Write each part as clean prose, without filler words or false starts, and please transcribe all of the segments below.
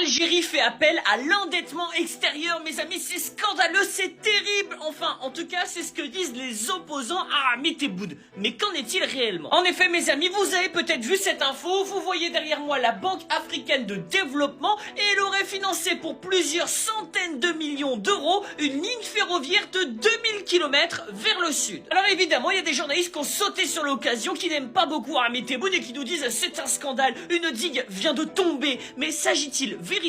L'Algérie fait appel à l'endettement extérieur, mes amis, c'est scandaleux, c'est terrible. Enfin, en tout cas, c'est ce que disent les opposants à Ahmed Tebboune. Mais qu'en est-il réellement? En effet, mes amis, vous avez peut-être vu cette info, vous voyez derrière moi la Banque africaine de développement et elle aurait financé pour plusieurs centaines de millions d'euros une ligne ferroviaire de 2000 km vers le sud. Alors évidemment, il y a des journalistes qui ont sauté sur l'occasion, qui n'aiment pas beaucoup Ahmed Tebboune et qui nous disent c'est un scandale, une digue vient de tomber. Mais s'agit-il véritablement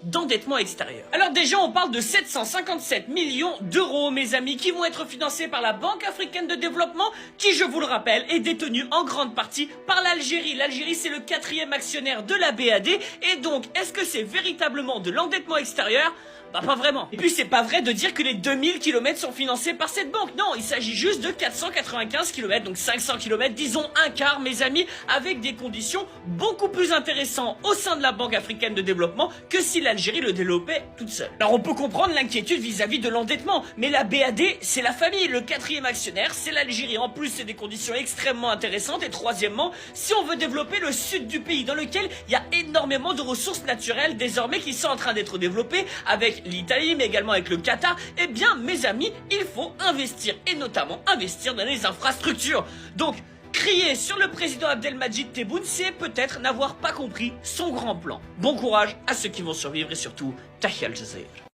d'endettement extérieur? Alors déjà, on parle de 757 millions d'euros, mes amis, qui vont être financés par la Banque africaine de développement, qui, je vous le rappelle, est détenue en grande partie par l'Algérie. L'Algérie, c'est le 4e actionnaire de la BAD, et donc, est-ce que c'est véritablement de l'endettement extérieur? Bah pas vraiment. Et puis c'est pas vrai de dire que les 2000 km sont financés par cette banque. Non, il s'agit juste de 495 km, donc 500 km, disons un quart, mes amis, avec des conditions beaucoup plus intéressantes au sein de la Banque africaine de développement que si l'Algérie le développait toute seule. Alors on peut comprendre l'inquiétude vis-à-vis de l'endettement, mais la BAD, c'est la famille, le 4e actionnaire, c'est l'Algérie. En plus, c'est des conditions extrêmement intéressantes. Et troisièmement, si on veut développer le sud du pays, dans lequel il y a énormément de ressources naturelles désormais qui sont en train d'être développées avec l'Italie, mais également avec le Qatar, eh bien, mes amis, il faut investir, et notamment investir dans les infrastructures. Donc, crier sur le président Abdelmadjid Tebboune, c'est peut-être n'avoir pas compris son grand plan. Bon courage à ceux qui vont survivre et surtout, Tahia Al Jazeera.